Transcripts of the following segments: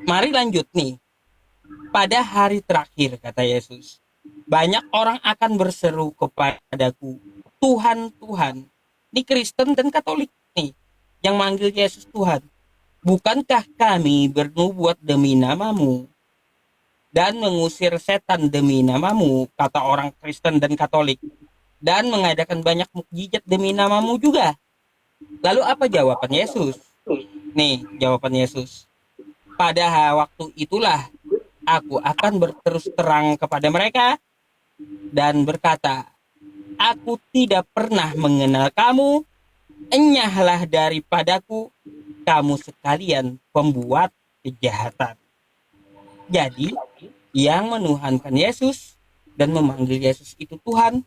Mari lanjut nih. Pada hari terakhir, kata Yesus, banyak orang akan berseru kepadaku, Tuhan, Tuhan. Ini Kristen dan Katolik nih, yang manggil Yesus Tuhan. Bukankah kami bernubuat demi namamu dan mengusir setan demi namamu, kata orang Kristen dan Katolik, dan mengadakan banyak mukjizat demi namamu juga. Lalu apa jawaban Yesus? Nih, jawaban Yesus. Pada waktu itulah aku akan berterus terang kepada mereka dan berkata, aku tidak pernah mengenal kamu, enyahlah daripadaku, kamu sekalian pembuat kejahatan. Jadi, yang menuhankan Yesus dan memanggil Yesus itu Tuhan,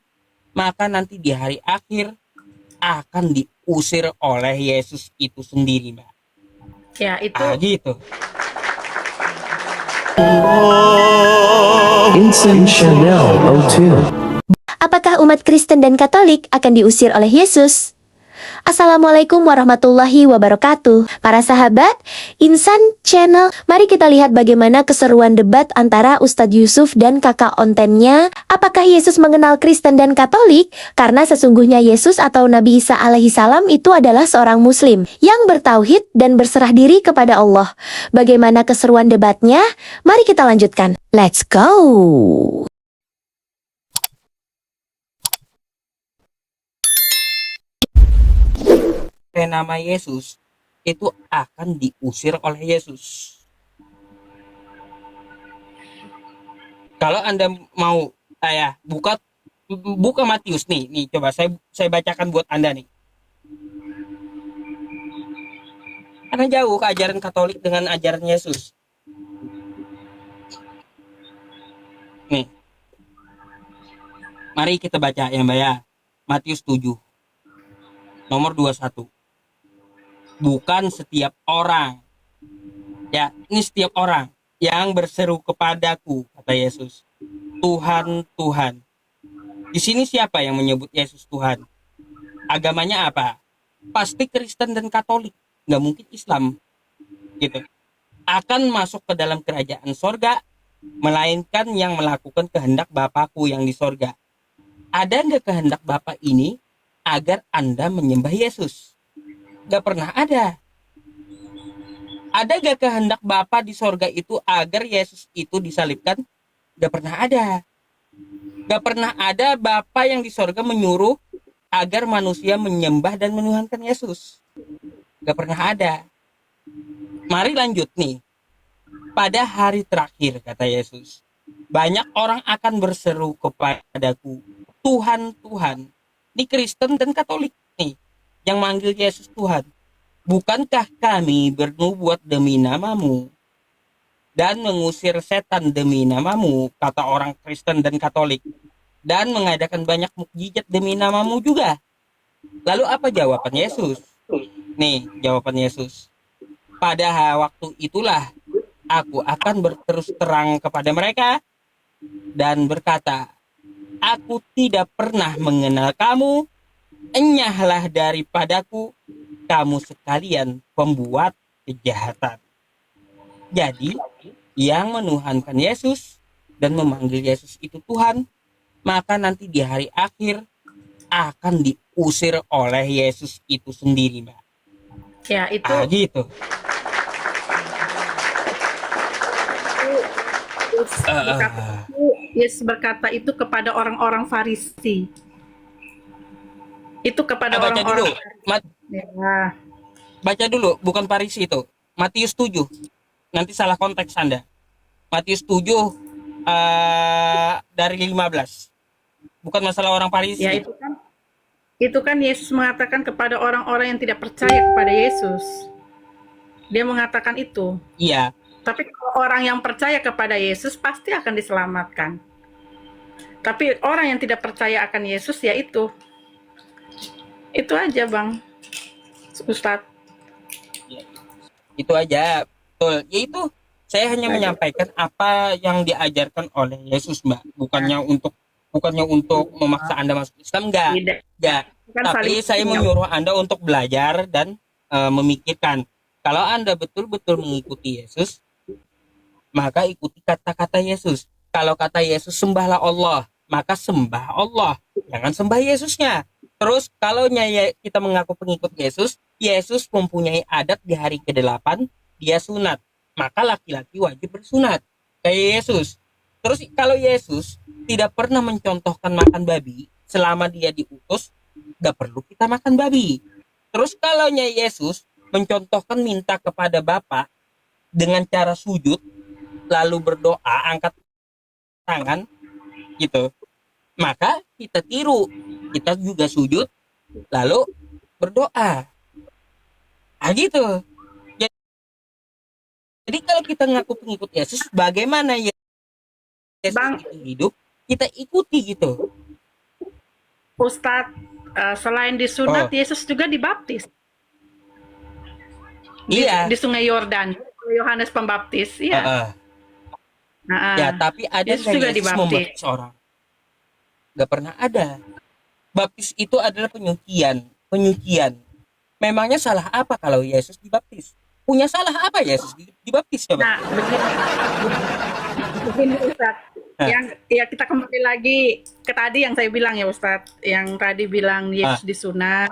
maka nanti di hari akhir akan diusir oleh Yesus itu sendiri, Mbak. Ya, itu Gitu. Insen Chanel O2. Apakah umat Kristen dan Katolik akan diusir oleh Yesus? Assalamualaikum warahmatullahi wabarakatuh. Para sahabat, Insan Channel, mari kita lihat bagaimana keseruan debat antara Ustadz Yusuf dan kakak ontennya. Apakah Yesus mengenal Kristen dan Katolik? Karena sesungguhnya Yesus atau Nabi Isa alaihi salam itu adalah seorang Muslim yang bertauhid dan berserah diri kepada Allah. Bagaimana keseruan debatnya? Mari kita lanjutkan. Let's go! Nama Yesus itu akan diusir oleh Yesus. Kalau Anda mau buka buka Matius nih coba saya bacakan buat Anda nih. Karena jauh ke ajaran Katolik dengan ajaran Yesus. Nih. Mari kita baca ya, Mbak ya. Matius 7 nomor 21. Bukan setiap orang, ya, ini setiap orang yang berseru kepadaku, kata Yesus, Tuhan, Tuhan. Di sini siapa yang menyebut Yesus Tuhan? Agamanya apa? Pasti Kristen dan Katolik, nggak mungkin Islam, gitu. Akan masuk ke dalam kerajaan sorga, melainkan yang melakukan kehendak Bapakku yang di sorga. Ada nggak kehendak Bapak ini agar Anda menyembah Yesus? Gak pernah ada. Ada gak kehendak Bapa di sorga itu agar Yesus itu disalibkan? Gak pernah ada. Gak pernah ada Bapa yang di sorga menyuruh agar manusia menyembah dan menuhankan Yesus. Gak pernah ada. Mari lanjut nih. Pada hari terakhir, kata Yesus, banyak orang akan berseru kepadaku, Tuhan, Tuhan. Ini Kristen dan Katolik nih, yang manggil Yesus Tuhan. Bukankah kami bernubuat demi namamu dan mengusir setan demi namamu, kata orang Kristen dan Katolik, dan mengadakan banyak mukjizat demi namamu juga. Lalu apa jawaban Yesus? Nih, jawaban Yesus. Pada waktu itulah aku akan berterus terang kepada mereka dan berkata, aku tidak pernah mengenal kamu, enyahlah daripadaku, kamu sekalian pembuat kejahatan. Jadi, yang menuhankan Yesus dan memanggil Yesus itu Tuhan, maka nanti di hari akhir akan diusir oleh Yesus itu sendiri, Mbak. ya itu Gitu. Yesus berkata itu kepada orang-orang Farisi. Itu kepada Baca dulu. orang-orang ya. Baca dulu, bukan Farisi itu. Matius 7. Nanti salah konteks Anda. Matius 7 dari 15. Bukan masalah orang Ya, Farisi. itu kan Yesus mengatakan kepada orang-orang yang tidak percaya kepada Yesus. Dia mengatakan itu. Iya. Tapi kalau orang yang percaya kepada Yesus pasti akan diselamatkan. Tapi orang yang tidak percaya akan Yesus ya itu. Itu aja, Bang. Ustadz. Itu aja. Betul. Ya itu, saya hanya menyampaikan apa yang diajarkan oleh Yesus, Mbak. Bukannya untuk memaksa Anda masuk Islam, enggak. Tidak. Enggak. Kan Tapi saling saya menyuruh Anda untuk belajar dan memikirkan. Kalau Anda betul-betul mengikuti Yesus, maka ikuti kata-kata Yesus. Kalau kata Yesus sembahlah Allah, maka sembah Allah, jangan sembah Yesusnya. Terus kalau kita mengaku pengikut Yesus, Yesus mempunyai adat di hari ke-8, dia sunat. Maka laki-laki wajib bersunat kayak Yesus. Terus kalau Yesus tidak pernah mencontohkan makan babi selama dia diutus, gak perlu kita makan babi. Terus kalau Yesus mencontohkan minta kepada Bapa dengan cara sujud, lalu berdoa, angkat tangan, gitu. Maka kita tiru, kita juga sujud, lalu berdoa. Ah gitu. Jadi kalau kita ngaku pengikut Yesus, bagaimana Yesus Bang, itu hidup, kita ikuti gitu. Ustadz, selain disunat, Oh, Yesus juga dibaptis iya. di Sungai Yordan. Yohanes Pembaptis, iya. Heeh. Ya, Nah, tapi ada Yesus nggak juga Yesus dibaptis. membaptis orang? Nggak pernah ada. Baptis itu adalah penyucian. Penyucian. Memangnya salah apa kalau Yesus dibaptis? Punya salah apa Yesus dibaptis coba? Nah, begini Ustadz. Hah, Yang ya kita kembali lagi ke tadi yang saya bilang ya Ustadz. Yang tadi bilang ah, Yesus disunat.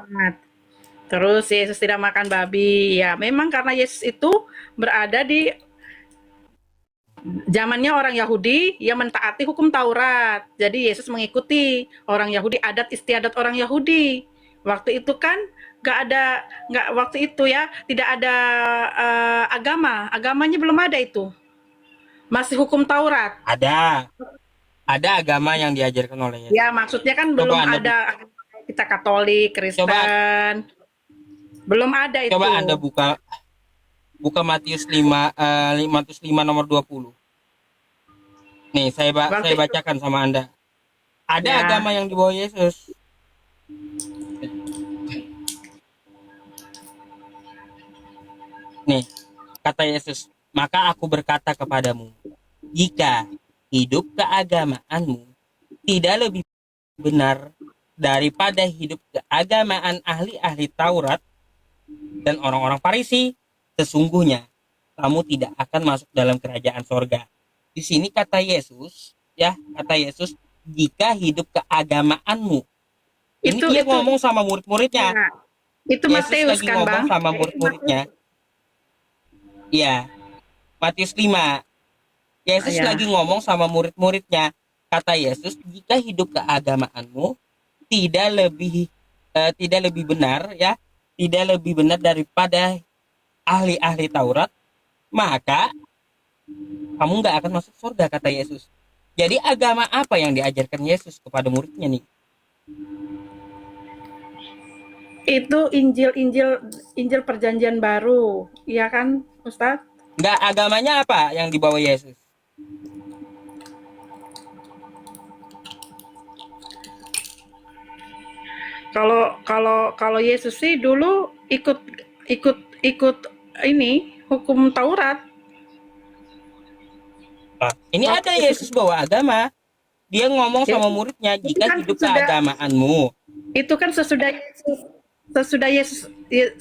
Terus Yesus tidak makan babi. Ya, memang karena Yesus itu berada di zamannya orang Yahudi yang mentaati hukum Taurat. Jadi Yesus mengikuti orang Yahudi, adat istiadat orang Yahudi. Waktu itu kan nggak waktu itu ya tidak ada agamanya belum ada itu, masih hukum Taurat. ada. Ada agama yang diajarkan oleh Ya Yesus. maksudnya kan belum Coba Anda ada kita Katolik, coba Kristen, belum ada coba Anda itu. buka buka Matius 5 Matius 5 nomor 20. Nih, saya Waktu itu bacakan sama Anda. Ada ya, agama yang dibawa Yesus. Nih, kata Yesus, "Maka aku berkata kepadamu, jika hidup keagamaanmu tidak lebih benar daripada hidup keagamaan ahli-ahli Taurat dan orang-orang Farisi, sesungguhnya kamu tidak akan masuk dalam kerajaan sorga." Di sini kata Yesus, ya, kata Yesus, jika hidup keagamaanmu. Ini itu dia itu ngomong sama murid-muridnya. ya, itu Yesus Matius lagi kan ngomong Bang? sama Itu Matius. murid-muridnya. Ya, Matius 5. Yesus Ya, lagi ngomong sama murid-muridnya. Kata Yesus, jika hidup keagamaanmu tidak lebih tidak lebih benar, ya, tidak lebih benar daripada ahli-ahli Taurat, maka kamu nggak akan masuk surga, kata Yesus. Jadi agama apa yang diajarkan Yesus kepada muridnya nih? itu Injil Perjanjian Baru, iya kan, Ustadz? Nggak, agamanya apa yang dibawa Yesus? Kalau Yesus sih dulu ikut ikut ikut ini hukum Taurat. Nah, ini Waktu ada itu, Yesus bawa agama. Dia ngomong ya, sama muridnya, itu jika kan hidup keagamaanmu.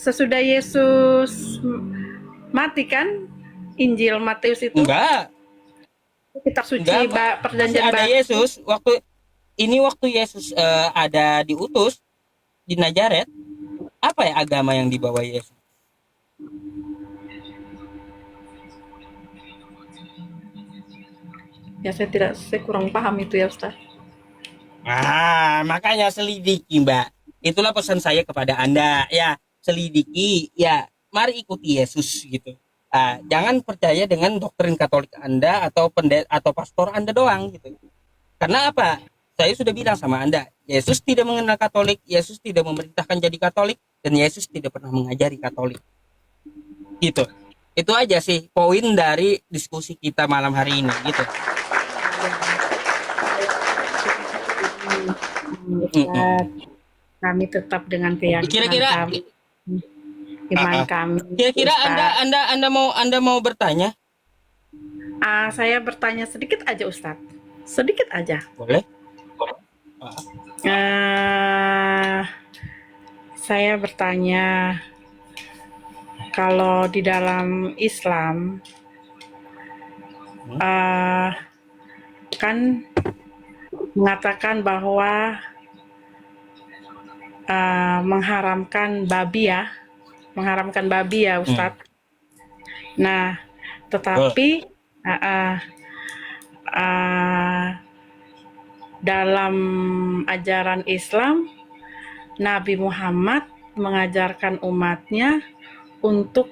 sesudah Yesus mati kan, Injil Matius itu Enggak, kitab enggak, suci masih Perjanjian ada Baru. Yesus. Waktu Yesus ada diutus di Nazaret, apa ya agama yang dibawa Yesus? Ya saya kurang paham itu ya Ustaz. Makanya selidiki, Mbak. Itulah pesan saya kepada Anda, ya. Selidiki, ya. Mari ikuti Yesus gitu. Jangan percaya dengan doktrin Katolik Anda atau atau pastor Anda doang gitu. Karena apa? Saya sudah bilang sama Anda, Yesus tidak mengenal Katolik, Yesus tidak memerintahkan jadi Katolik, dan Yesus tidak pernah mengajari Katolik. Gitu. Itu aja sih poin dari diskusi kita malam hari ini gitu. Mm-mm. Ustaz, kami tetap dengan keyakinan Kira-kira kami, ah, iman ah. kami, Kira-kira Anda Ustaz. Anda Anda mau bertanya? Saya bertanya sedikit aja Ustaz, sedikit aja. Boleh? Ah, Eh, saya bertanya, Kalau di dalam Islam eh, kan mengatakan bahwa mengharamkan babi ya Ustadz. Nah, tetapi dalam ajaran Islam, Nabi Muhammad mengajarkan umatnya untuk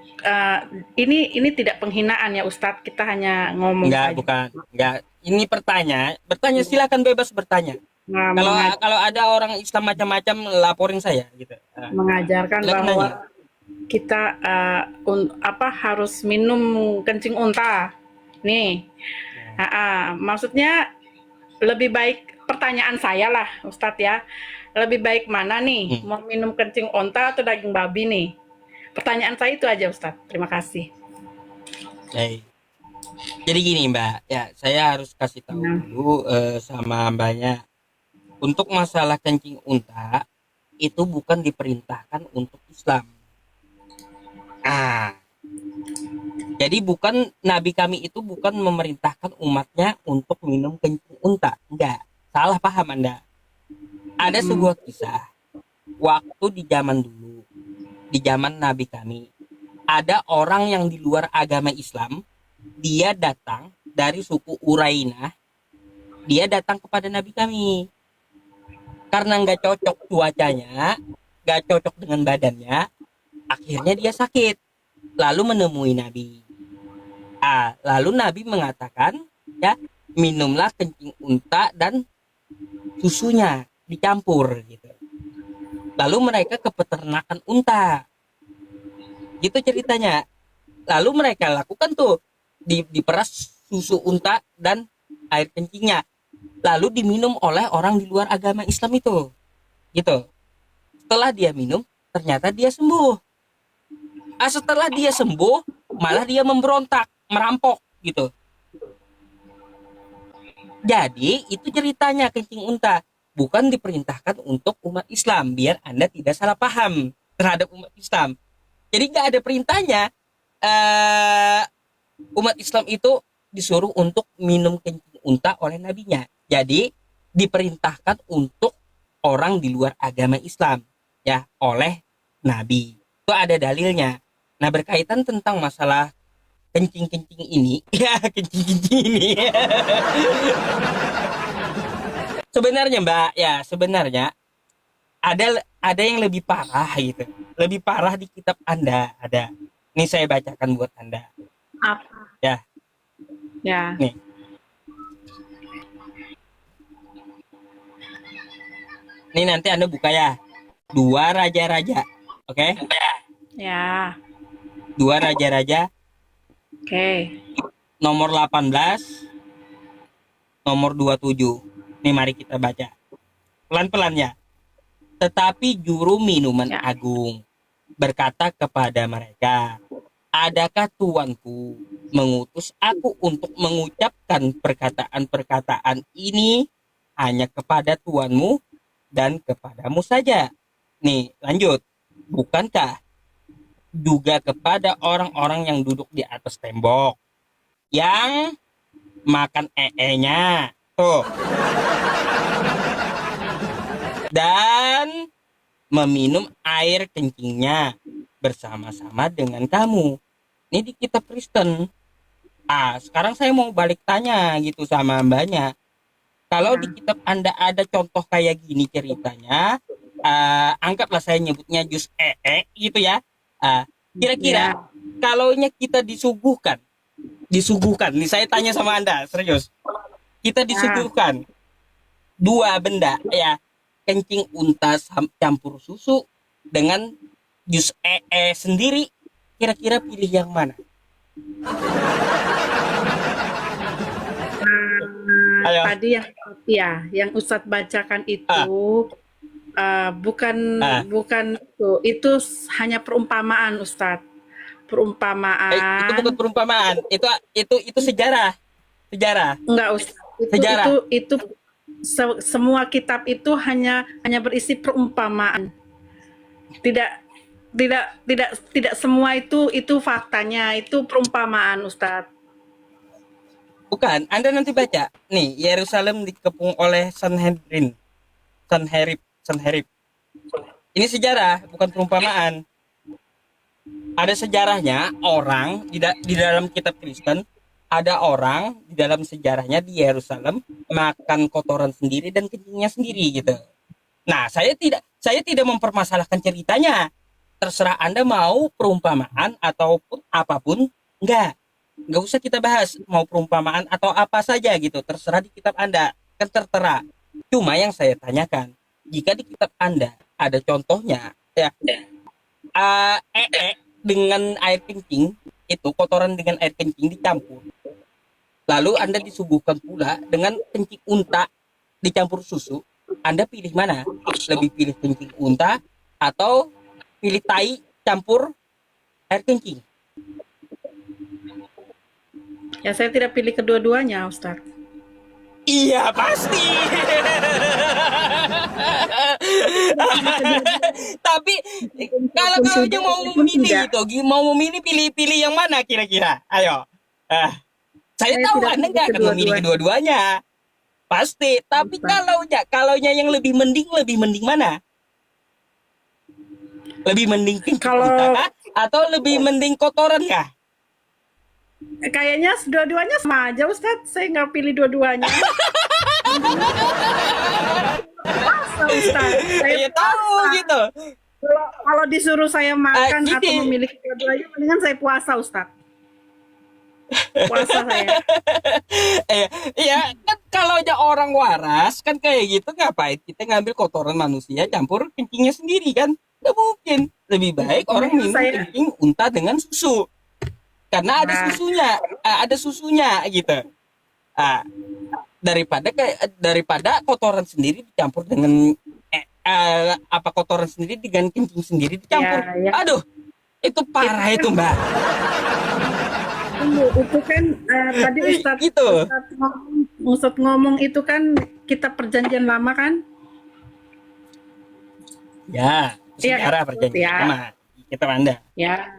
ini tidak penghinaan ya Ustadz, kita hanya ngomong Enggak, saja. bukan. Enggak. Ini bertanya silakan bebas bertanya. Nah, Kalau ada orang Islam macam-macam laporin saya gitu. mengajarkan Silakan bahwa nanya. kita harus minum kencing unta. Nih, maksudnya lebih baik, pertanyaan saya lah Ustadz ya, lebih baik mana nih, mau minum kencing unta atau daging babi nih? Pertanyaan saya itu aja Ustadz. Terima kasih. Baik. Jadi gini Mbak, ya saya harus kasih tahu dulu sama Mbaknya. Untuk masalah kencing unta itu bukan diperintahkan untuk Islam. Jadi bukan, Nabi kami itu bukan memerintahkan umatnya untuk minum kencing unta. Enggak, salah paham Anda. Ada sebuah kisah waktu di zaman dulu, di zaman Nabi kami, ada orang yang di luar agama Islam. Dia datang dari suku Urainah. Dia datang kepada Nabi kami karena nggak cocok cuacanya, nggak cocok dengan badannya. Akhirnya dia sakit, lalu menemui Nabi. Lalu Nabi mengatakan, ya, minumlah kencing unta dan susunya dicampur gitu. Lalu mereka ke peternakan unta, gitu ceritanya. Lalu mereka lakukan tuh, diperas susu unta dan air kencingnya, lalu diminum oleh orang di luar agama Islam itu, gitu. Setelah dia minum, ternyata dia sembuh. Setelah dia sembuh, malah dia memberontak, merampok, gitu. Jadi itu ceritanya kencing unta, bukan diperintahkan untuk umat Islam, biar Anda tidak salah paham terhadap umat Islam. Jadi nggak ada perintahnya umat Islam itu disuruh untuk minum kencing unta oleh nabinya. Jadi diperintahkan untuk orang di luar agama Islam, ya, oleh Nabi. Itu ada dalilnya. Nah, berkaitan tentang masalah kencing-kencing ini, ya, kencing-kencing ini. Sebenarnya Mbak, ya, sebenarnya ada yang lebih parah gitu. Lebih parah di kitab Anda ada. Ini saya bacakan buat Anda. Apa? Ya. Ya. Nih. Ini nanti Anda buka ya. 2 Raja-Raja. Oke? Ya. 2 Raja-Raja Oke. nomor 18, nomor 27. Nih mari kita baca. Pelan-pelan ya. Tetapi juru minuman agung berkata kepada mereka, "Adakah tuanku mengutus aku untuk mengucapkan perkataan-perkataan ini hanya kepada tuanmu dan kepadamu saja?" Nih, lanjut. "Bukankah juga kepada orang-orang yang duduk di atas tembok, yang makan ee-nya, tuh, dan meminum air kencingnya bersama-sama dengan kamu?" Ini di kitab Kristen. Sekarang saya mau balik tanya gitu sama Mbaknya. Kalau di kitab Anda ada contoh kayak gini ceritanya, anggaplah saya nyebutnya jus gitu ya. Kira-kira kalaunya kita disuguhkan, nih saya tanya sama Anda, serius. Kita disuguhkan 2 benda ya, kencing unta campur susu dengan jus sendiri, kira-kira pilih yang mana? Ayo. Tadi yang Ustadz bacakan itu bukan itu hanya perumpamaan Ustadz. Perumpamaan. Itu bukan perumpamaan, itu sejarah. Enggak Ustadz. Sejarah. Itu semua kitab itu hanya berisi perumpamaan. tidak semua itu faktanya, itu perumpamaan Ustadz. Bukan, Anda nanti baca. Nih, Yerusalem dikepung oleh Sanherib. Ini sejarah, bukan perumpamaan. Ada sejarahnya, orang di dalam kitab Kristen, ada orang di dalam sejarahnya di Yerusalem makan kotoran sendiri dan kencingnya sendiri gitu. Nah, saya tidak mempermasalahkan ceritanya. Terserah Anda mau perumpamaan ataupun apapun, nggak usah kita bahas mau perumpamaan atau apa saja gitu, terserah di kitab Anda, kan tertera. Cuma yang saya tanyakan, jika di kitab Anda ada contohnya ya dengan air kencing, itu kotoran dengan air kencing dicampur, lalu Anda disuguhkan pula dengan kencing unta dicampur susu, Anda pilih mana? Lebih pilih kencing unta atau pilih tai campur air kencing? Ya saya tidak pilih kedua-duanya Ustadz. Iya pasti. Tapi kalau kaunya mau memilih pilih yang mana kira-kira? Ayo. Saya tahu Anda nggak akan memilih kedua-duanya. Pasti. Tapi kalaunya yang lebih mending mana? Lebih mending Kalau kah? Atau lebih mending kotoran kah? kayaknya dua-duanya sama aja Ustadz, saya nggak pilih dua-duanya. Puasa Ustadz, saya tahu gitu. Kalau disuruh saya makan Gini. atau memilih dua-duanya, mendingan saya puasa Ustadz. Puasa saya. Iya kan kalau aja orang waras kan kayak gitu, ngapain kita ngambil kotoran manusia campur kencingnya sendiri kan? Nggak mungkin. Lebih baik orang minum kencing unta dengan susu. Karena ada susunya gitu. Daripada kotoran sendiri dicampur dengan kotoran sendiri dengan kencing sendiri dicampur. Ya. Aduh, itu parah itu Mbak. Itu kan tadi Ustadz Gitu. Ustadz ngomong itu kan kitab perjanjian lama kan? Ya, sejarah perjanjian lama. Kita Anda. Ya.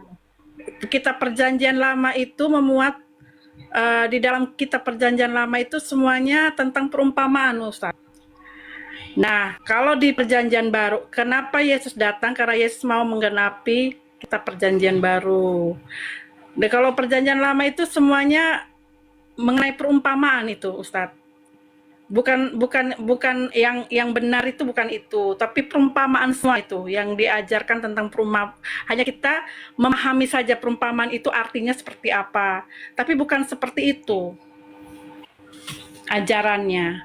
Kitab perjanjian lama itu memuat di dalam kitab perjanjian lama itu semuanya tentang perumpamaan Ustaz. Nah, kalau di perjanjian baru, kenapa Yesus datang? Karena Yesus mau menggenapi kitab perjanjian baru. Dan kalau perjanjian lama itu semuanya mengenai perumpamaan itu Ustaz. Bukan yang benar itu bukan itu, tapi perumpamaan semua itu yang diajarkan tentang perumpamaan. Hanya kita memahami saja perumpamaan itu artinya seperti apa, tapi bukan seperti itu ajarannya.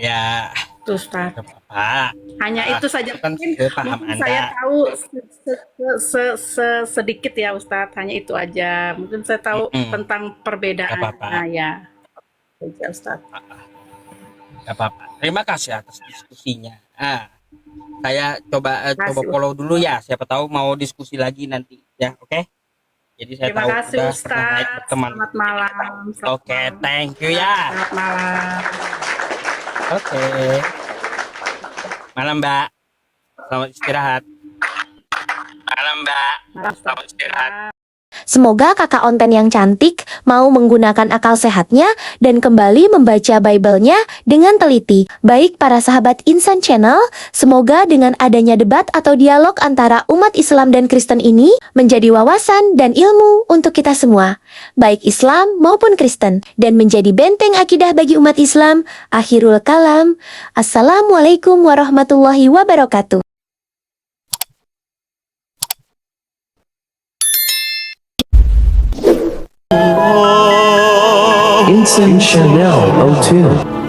Ya, tuh Ustaz. Pak. Hanya itu saja. Kan Mungkin saya tahu sedikit ya Ustaz, hanya itu aja. Mungkin saya tahu tentang perbedaan. Nah, ya. Ustaz. Gak apa-apa. Terima kasih atas diskusinya. Saya coba follow dulu ya. Siapa tahu mau diskusi lagi nanti ya, oke? Jadi saya Terima tahu kasih Ustaz. Selamat malam. Oke, thank you ya. Selamat malam. Oke. Malam Mbak. Selamat istirahat. Malam Mbak. Selamat istirahat. Semoga kakak onten yang cantik mau menggunakan akal sehatnya dan kembali membaca Bible-nya dengan teliti. Baik para sahabat Insan Channel, semoga dengan adanya debat atau dialog antara umat Islam dan Kristen ini menjadi wawasan dan ilmu untuk kita semua, baik Islam maupun Kristen, dan menjadi benteng akidah bagi umat Islam. Akhirul kalam. Assalamualaikum warahmatullahi wabarakatuh. Insan Channel 02.